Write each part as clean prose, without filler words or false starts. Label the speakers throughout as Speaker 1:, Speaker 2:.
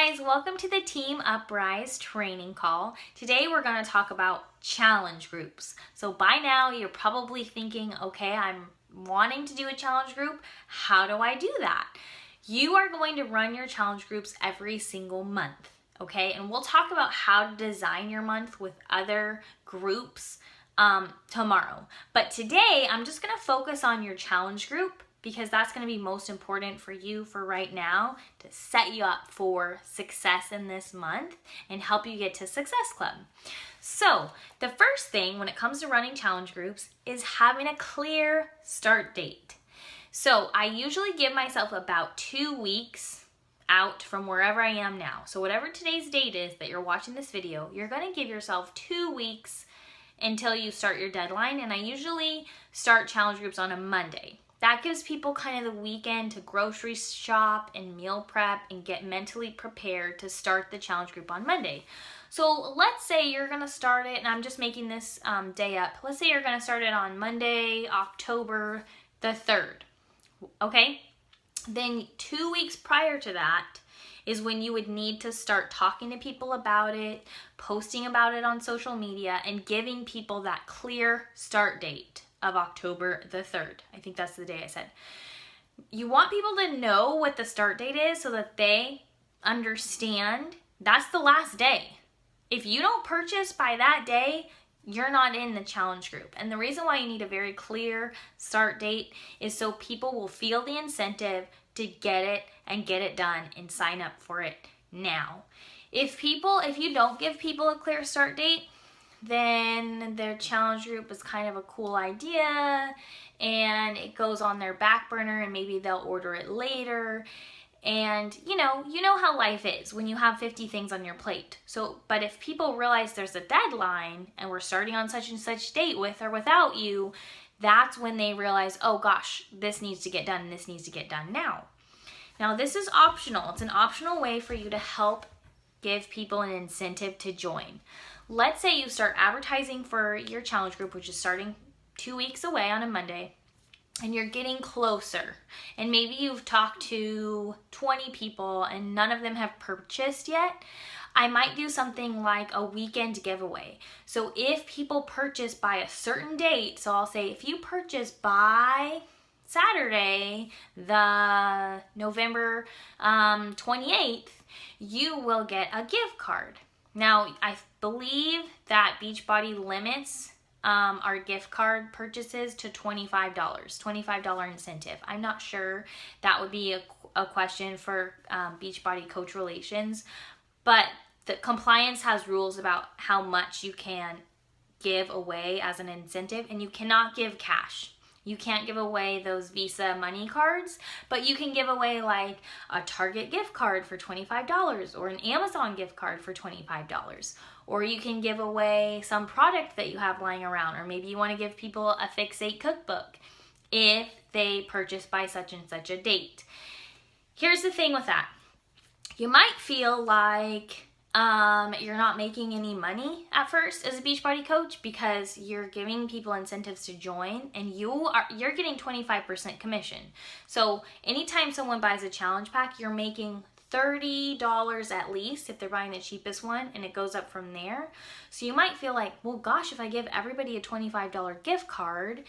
Speaker 1: guys, welcome to the Team UpRise training call. Today we're going to talk about challenge groups. So by now you're probably thinking, okay, I'm wanting to do a challenge group. How do I do that? You are going to run your challenge groups every single month, okay? And we'll talk about how to design your month with other groups tomorrow. But today I'm just going to focus on your challenge group, because that's going to be most important for you for right now to set you up for success in this month and help you get to Success Club. So the first thing when it comes to running challenge groups is having a clear start date. So I usually give myself about 2 weeks out from wherever I am now. So whatever today's date is that you're watching this video, you're going to give yourself 2 weeks until you start your deadline. And I usually start challenge groups on a Monday. That gives people kind of the weekend to grocery shop and meal prep and get mentally prepared to start the challenge group on Monday. So let's say you're going to start it, and I'm just making this day up. Let's say you're going to start it on Monday, October the 3rd. Okay? Then 2 weeks prior to that is when you would need to start talking to people about it, posting about it on social media, and giving people that clear start date of October the 3rd. I think that's the day I said. You want people to know what the start date is so that they understand that's the last day. If you don't purchase by that day, you're not in the challenge group. And the reason why you need a very clear start date is so people will feel the incentive to get it and get it done and sign up for it now. If you don't give people a clear start date, then their challenge group is kind of a cool idea and it goes on their back burner and maybe they'll order it later. And you know how life is when you have 50 things on your plate. But if people realize there's a deadline and we're starting on such and such date with or without you, that's when they realize, oh gosh, this needs to get done and this needs to get done now. Now this is optional. It's an optional way for you to help give people an incentive to join. Let's say you start advertising for your challenge group, which is starting 2 weeks away on a Monday, and you're getting closer. And maybe you've talked to 20 people and none of them have purchased yet. I might do something like a weekend giveaway. So if people purchase by a certain date, so I'll say if you purchase by Saturday, the November 28th, you will get a gift card. Now, I believe that Beachbody limits our gift card purchases to $25 incentive. I'm not sure. That would be a question for Beachbody Coach Relations. But the compliance has rules about how much you can give away as an incentive, and you cannot give cash. You can't give away those Visa money cards, but you can give away like a Target gift card for $25 or an Amazon gift card for $25. Or you can give away some product that you have lying around, or maybe you want to give people a Fix8 cookbook if they purchase by such and such a date. Here's the thing with that. You might feel like you're not making any money at first as a Beachbody coach because you're giving people incentives to join, and you're getting 25% commission. So anytime someone buys a challenge pack, you're making $30 at least if they're buying the cheapest one, and it goes up from there. So you might feel like, well gosh, if I give everybody a $25 gift card,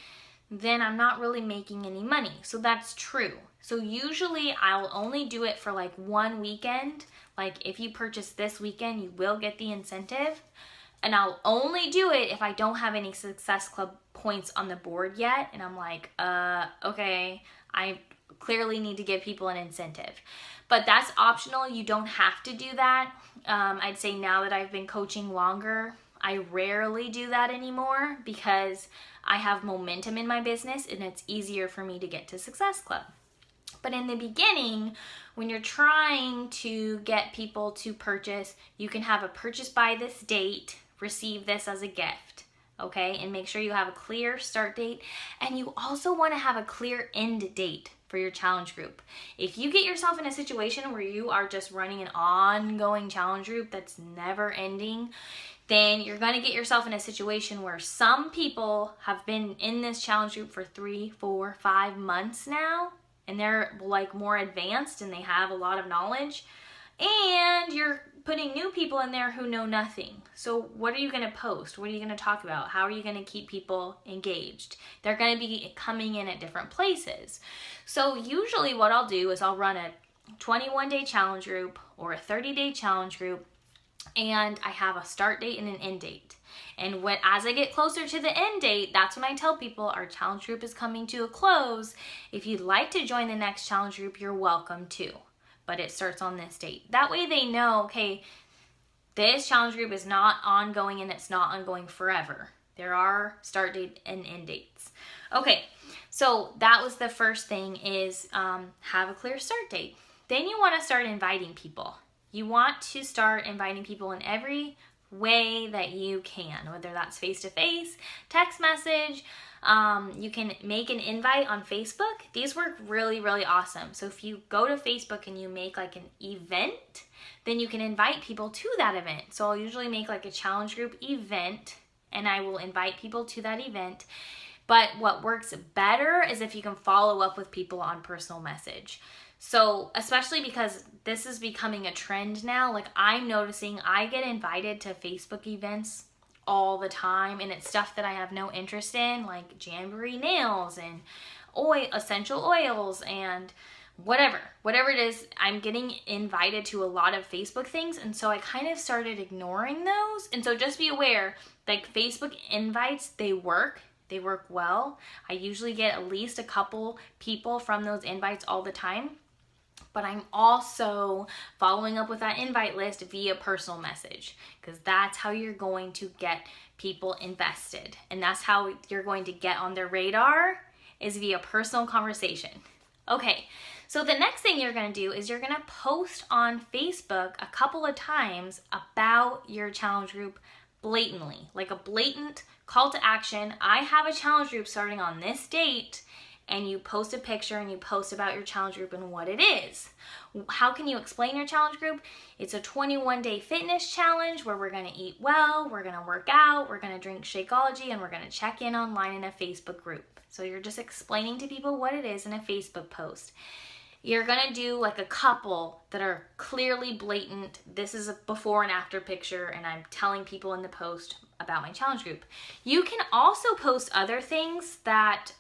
Speaker 1: then I'm not really making any money. So that's true. So usually I'll only do it for like one weekend. Like if you purchase this weekend, you will get the incentive. And I'll only do it if I don't have any Success Club points on the board yet. And I'm like, okay, I clearly need to give people an incentive. But that's optional. You don't have to do that. I'd say now that I've been coaching longer, I rarely do that anymore because I have momentum in my business and it's easier for me to get to Success Club. But in the beginning, when you're trying to get people to purchase, you can have a purchase by this date, receive this as a gift, okay? And make sure you have a clear start date. And you also want to have a clear end date for your challenge group. If you get yourself in a situation where you are just running an ongoing challenge group that's never ending, then you're going to get yourself in a situation where some people have been in this challenge group for 3, 4, 5 months now, and they're like more advanced and they have a lot of knowledge, and you're putting new people in there who know nothing. So what are you going to post? What are you going to talk about? How are you going to keep people engaged? They're going to be coming in at different places. So usually what I'll do is I'll run a 21-day challenge group or a 30-day challenge group, and I have a start date and an end date. And as I get closer to the end date, that's when I tell people our challenge group is coming to a close. If you'd like to join the next challenge group, you're welcome to. But it starts on this date. That way they know, okay, this challenge group is not ongoing and it's not ongoing forever. There are start date and end dates. Okay, so that was the first thing, is have a clear start date. Then you want to start inviting people. You want to start inviting people in every way that you can, whether that's face-to-face, text message. You can make an invite on Facebook. These work really, really awesome. So if you go to Facebook and you make like an event, then you can invite people to that event. So I'll usually make like a challenge group event, and I will invite people to that event. But what works better is if you can follow up with people on personal message. So especially because this is becoming a trend now, like I'm noticing I get invited to Facebook events all the time, and it's stuff that I have no interest in, like Jamboree nails and essential oils and whatever it is. I'm getting invited to a lot of Facebook things, and so I kind of started ignoring those. And so just be aware, like Facebook invites, they work well. I usually get at least a couple people from those invites all the time. But I'm also following up with that invite list via personal message, because that's how you're going to get people invested. And that's how you're going to get on their radar, is via personal conversation. Okay, so the next thing you're going to do is you're going to post on Facebook a couple of times about your challenge group blatantly, like a blatant call to action. I have a challenge group starting on this date. And you post a picture and you post about your challenge group and what it is. How can you explain your challenge group? It's a 21-day fitness challenge where we're going to eat well, we're going to work out, we're going to drink Shakeology, and we're going to check in online in a Facebook group. So you're just explaining to people what it is in a Facebook post. You're going to do like a couple that are clearly blatant. This is a before and after picture, and I'm telling people in the post about my challenge group. You can also post other things that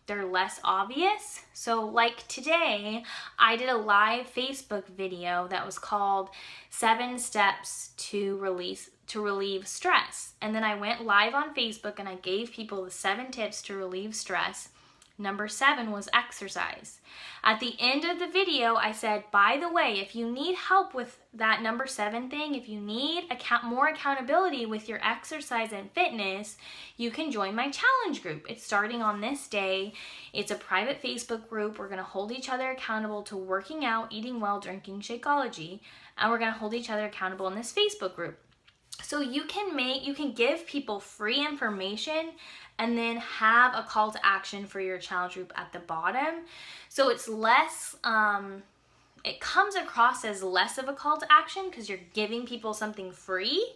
Speaker 1: they're less obvious. So like today, I did a live Facebook video that was called 7 Steps to Relieve Stress. And then I went live on Facebook and I gave people the 7 tips to relieve stress. Number 7 was exercise. At the end of the video, I said, by the way, if you need help with that number 7 thing, if you need more accountability with your exercise and fitness, you can join my challenge group. It's starting on this day. It's a private Facebook group. We're going to hold each other accountable to working out, eating well, drinking Shakeology, and we're going to hold each other accountable in this Facebook group. So you can give people free information and then have a call to action for your challenge group at the bottom. So it's less, it comes across as less of a call to action because you're giving people something free,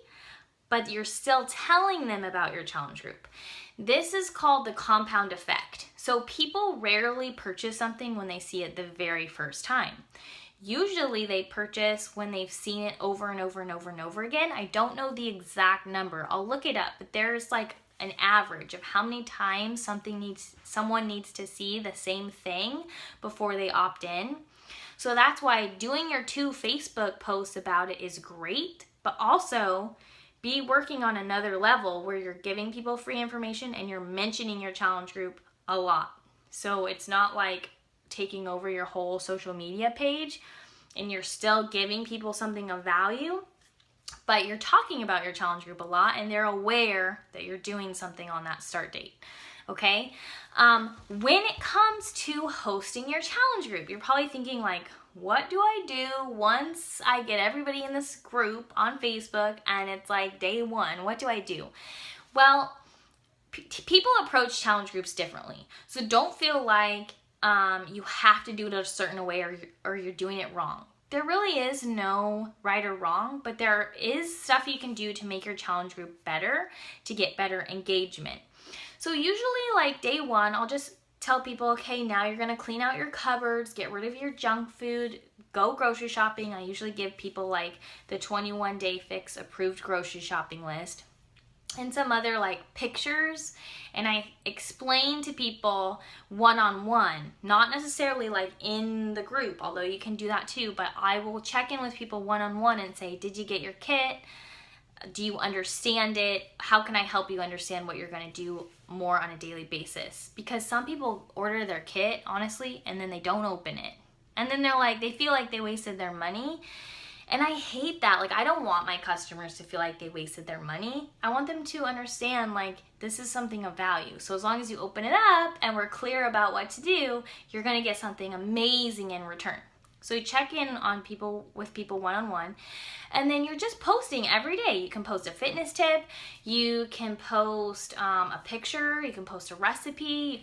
Speaker 1: but you're still telling them about your challenge group. This is called the compound effect. So people rarely purchase something when they see it the very first time. Usually they purchase when they've seen it over and over and over and over again. I don't know the exact number. I'll look it up, but there's like an average of how many times someone needs to see the same thing before they opt in. So that's why doing your 2 Facebook posts about it is great, but also be working on another level where you're giving people free information and you're mentioning your challenge group a lot. So it's not like taking over your whole social media page and you're still giving people something of value, but you're talking about your challenge group a lot and they're aware that you're doing something on that start date. Okay? When it comes to hosting your challenge group, you're probably thinking like, what do I do once I get everybody in this group on Facebook and it's like day 1? What do I do? Well, people approach challenge groups differently. So don't feel like you have to do it a certain way or you're doing it wrong. There really is no right or wrong, but there is stuff you can do to make your challenge group better, to get better engagement. So usually like day 1, I'll just tell people, okay, now you're gonna clean out your cupboards, get rid of your junk food, go grocery shopping. I usually give people like the 21 Day Fix approved grocery shopping list and some other like pictures, and I explain to people one-on-one, not necessarily like in the group, although you can do that too, but I will check in with people one-on-one and say, did you get your kit? Do you understand it? How can I help you understand what you're going to do more on a daily basis? Because some people order their kit, honestly, and then they don't open it. And then they're like, they feel like they wasted their money. And I hate that. Like, I don't want my customers to feel like they wasted their money. I want them to understand, like, this is something of value. So as long as you open it up and we're clear about what to do, you're going to get something amazing in return. So you check in on people with people one-on-one, and then you're just posting every day. You can post a fitness tip, you can post a picture, you can post a recipe,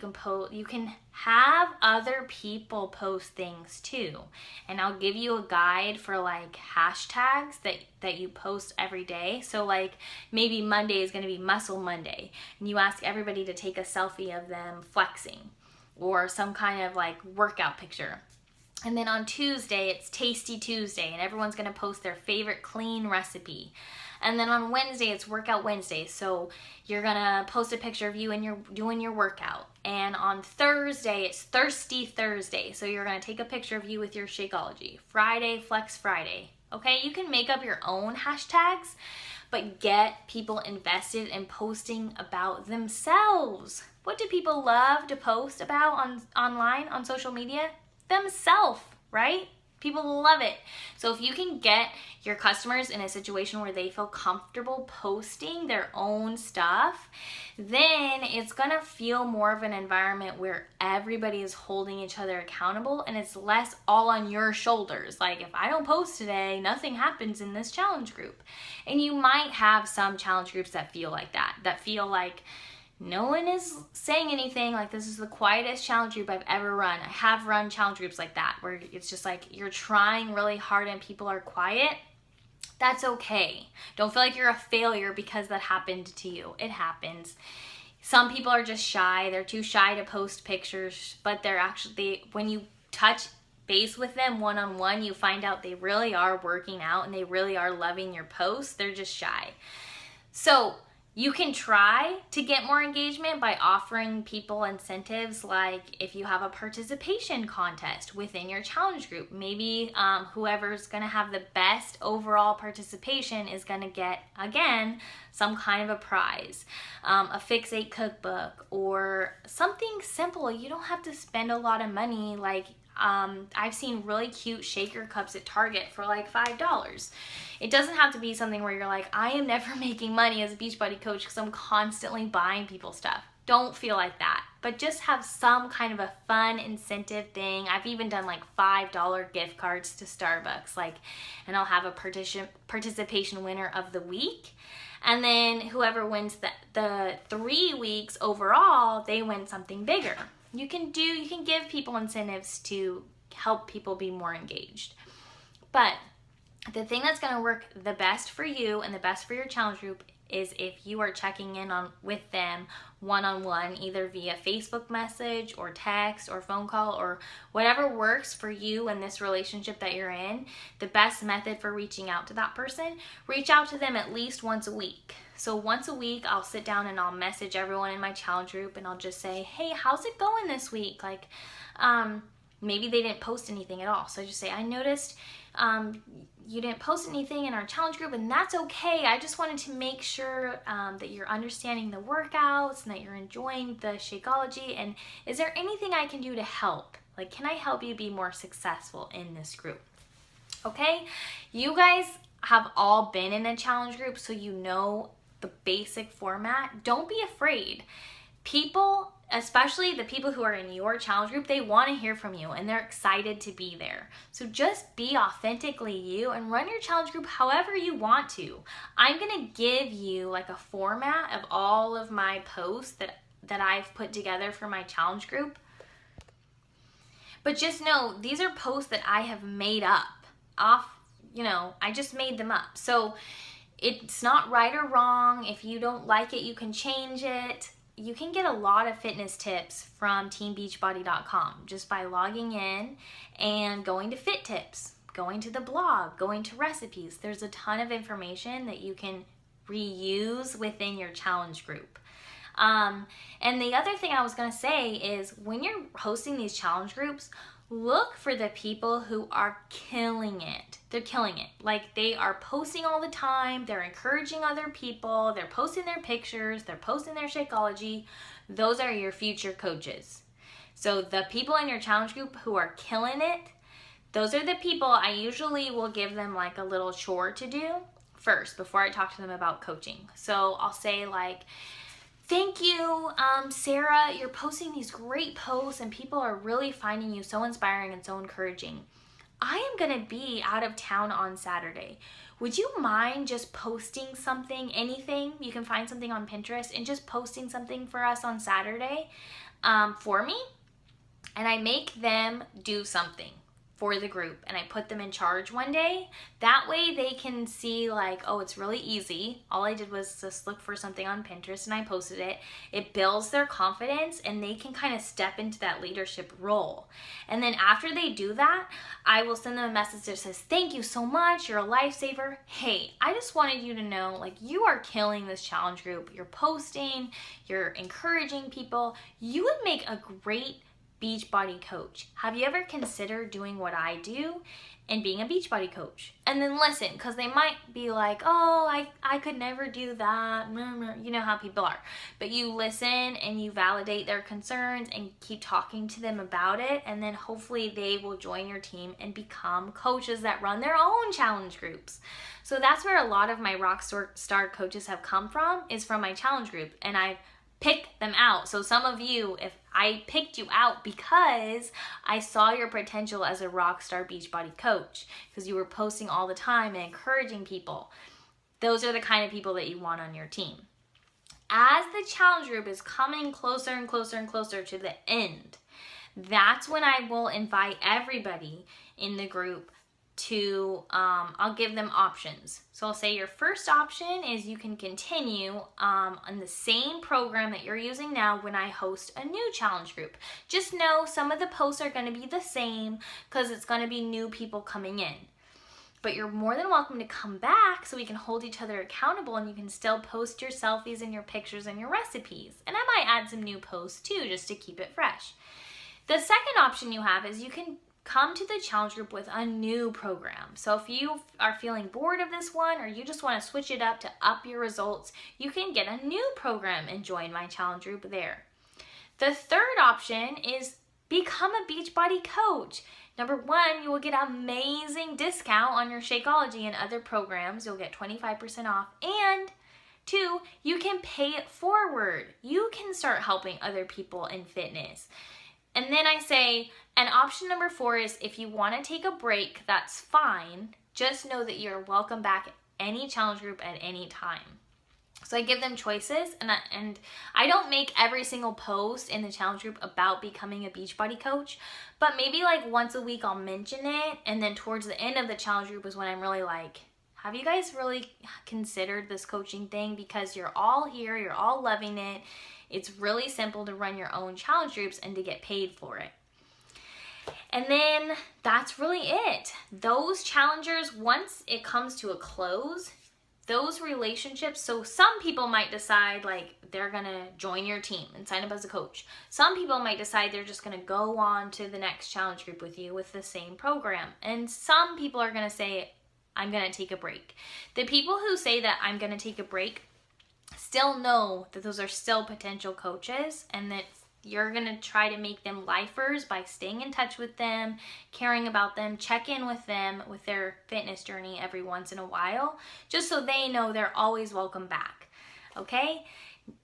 Speaker 1: you can have other people post things too. And I'll give you a guide for like hashtags that you post every day. So like maybe Monday is going to be Muscle Monday, and you ask everybody to take a selfie of them flexing or some kind of like workout picture. And then on Tuesday, it's Tasty Tuesday, and everyone's going to post their favorite clean recipe. And then on Wednesday, it's Workout Wednesday, so you're going to post a picture of you and you're doing your workout. And on Thursday, it's Thirsty Thursday, so you're going to take a picture of you with your Shakeology. Friday, Flex Friday. Okay, you can make up your own hashtags, but get people invested in posting about themselves. What do people love to post about online, on social media? Themselves, right? People love it. So if you can get your customers in a situation where they feel comfortable posting their own stuff, then it's gonna feel more of an environment where everybody is holding each other accountable, and it's less all on your shoulders. Like, if I don't post today, nothing happens in this challenge group. And you might have some challenge groups that feel like that feel like no one is saying anything, like this is the quietest challenge group I've ever run. I have run challenge groups like that, where it's just like you're trying really hard and people are quiet. That's okay. Don't feel like you're a failure because that happened to you. It happens. Some people are just shy. They're too shy to post pictures, but they're actually, when you touch base with them one-on-one, you find out they really are working out and they really are loving your posts. They're just shy. So you can try to get more engagement by offering people incentives, like if you have a participation contest within your challenge group, maybe whoever's going to have the best overall participation is going to get, again, some kind of a prize, a Fix 8 cookbook, or something simple. You don't have to spend a lot of money. Like I've seen really cute shaker cups at Target for like $5. It doesn't have to be something where you're like, I am never making money as a Beachbody coach because I'm constantly buying people stuff. Don't feel like that, but just have some kind of a fun incentive thing. I've even done like $5 gift cards to Starbucks, and I'll have a participation winner of the week. And then whoever wins the 3 weeks overall, they win something bigger. You can give people incentives to help people be more engaged. But the thing that's going to work the best for you and the best for your challenge group is if you are checking in with them one-on-one, either via Facebook message or text or phone call or whatever works for you in this relationship that you're in. The best method for reaching out to that person, reach out to them at least once a week. So once a week, I'll sit down and I'll message everyone in my challenge group and I'll just say, hey, how's it going this week? Maybe they didn't post anything at all. So I just say, I noticed you didn't post anything in our challenge group, and that's okay. I just wanted to make sure that you're understanding the workouts and that you're enjoying the Shakeology. And is there anything I can do to help? Like, can I help you be more successful in this group? Okay? You guys have all been in a challenge group, so you know the basic format. Don't be afraid. People, especially the people who are in your challenge group, they want to hear from you and they're excited to be there. So just be authentically you and run your challenge group however you want to. I'm going to give you like a format of all of my posts that I've put together for my challenge group. But just know, these are posts that I have made up I just made them up. So it's not right or wrong. If you don't like it, you can change it. you can get a lot of fitness tips from teambeachbody.com just by logging in and going to fit tips, going to the blog, going to recipes. There's a ton of information that you can reuse within your challenge group. And the other thing I was going to say is when you're hosting these challenge groups, look for the people who are killing it. They're killing it. Like, they are posting all the time. They're encouraging other people. They're posting their pictures. They're posting their Shakeology. Those are your future coaches. So the people in your challenge group who are killing it, those are the people I usually will give them like a little chore to do first before I talk to them about coaching. So I'll say like, thank you, Sarah, you're posting these great posts and people are really finding you so inspiring and so encouraging. I am gonna be out of town on Saturday. Would you mind just posting something, anything? You can find something on Pinterest and just posting something for us on Saturday for me. And I make them do something for the group and I put them in charge one day. That way they can see like, oh, it's really easy. All I did was just look for something on Pinterest and I posted it. It builds their confidence and they can kind of step into that leadership role. And then after they do that, I will send them a message that says, thank you so much. You're a lifesaver. Hey, I just wanted you to know, like, you are killing this challenge group. You're posting, you're encouraging people. You would make a great Beachbody coach. Have you ever considered doing what I do and being a Beachbody coach? And then listen, because they might be like, oh, I could never do that. You know how people are. But you listen and you validate their concerns and keep talking to them about it. And then hopefully they will join your team and become coaches that run their own challenge groups. So that's where a lot of my rock star coaches have come from, is from my challenge group. And I've picked them out. So some of you, if I picked you out because I saw your potential as a rockstar Beachbody coach, because you were posting all the time and encouraging people. Those are the kind of people that you want on your team. As the challenge group is coming closer and closer and closer to the end, that's when I will invite everybody in the group to, I'll give them options. So I'll say your first option is you can continue on the same program that you're using now when I host a new challenge group. Just know some of the posts are going to be the same because it's going to be new people coming in. But you're more than welcome to come back so we can hold each other accountable and you can still post your selfies and your pictures and your recipes. And I might add some new posts too, just to keep it fresh. The second option you have is you can come to the challenge group with a new program. So if you are feeling bored of this one or you just want to switch it up to up your results, you can get a new program and join my challenge group there. The third option is become a Beachbody coach. Number one, you will get an amazing discount on your Shakeology and other programs. You'll get 25% off. And two, you can pay it forward. You can start helping other people in fitness. And then I say, and option number 4 is if you want to take a break, that's fine. Just know that you're welcome back at any challenge group at any time. So I give them choices, and I don't make every single post in the challenge group about becoming a Beachbody coach, but maybe like once a week I'll mention it, and then towards the end of the challenge group is when I'm really like, have you guys really considered this coaching thing? Because you're all here, you're all loving it. It's really simple to run your own challenge groups and to get paid for it. And then that's really it. Those challengers, once it comes to a close, those relationships, so some people might decide like they're gonna join your team and sign up as a coach. Some people might decide they're just gonna go on to the next challenge group with you with the same program. And some people are gonna say, I'm gonna take a break. The people who say that I'm gonna take a break still know that those are still potential coaches and that you're going to try to make them lifers by staying in touch with them, caring about them, check in with them with their fitness journey every once in a while, just so they know they're always welcome back. Okay?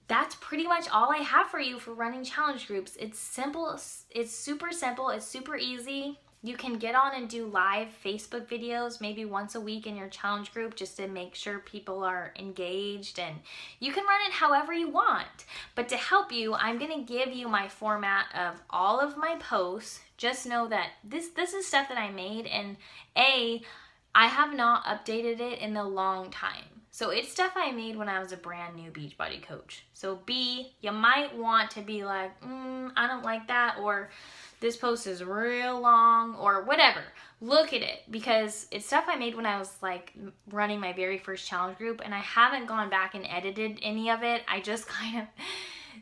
Speaker 1: That's pretty much all I have for you for running challenge groups. It's simple. It's super simple. It's super easy. You can get on and do live Facebook videos maybe once a week in your challenge group just to make sure people are engaged, and you can run it however you want. But to help you, I'm going to give you my format of all of my posts. Just know that this is stuff that I made, and I have not updated it in a long time. So it's stuff I made when I was a brand new Beachbody coach. So B, you might want to be like, I don't like that, or this post is real long, or whatever. Look at it, because it's stuff I made when I was like running my very first challenge group, and I haven't gone back and edited any of it. I just kind of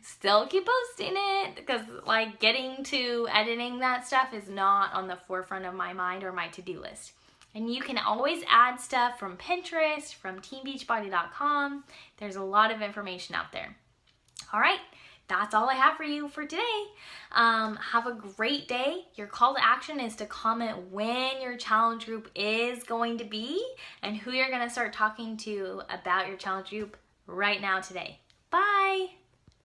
Speaker 1: still keep posting it, because like getting to editing that stuff is not on the forefront of my mind or my to-do list. And you can always add stuff from Pinterest, from teambeachbody.com. There's a lot of information out there. All right, that's all I have for you for today. Have a great day. Your call to action is to comment when your challenge group is going to be and who you're going to start talking to about your challenge group right now today. Bye.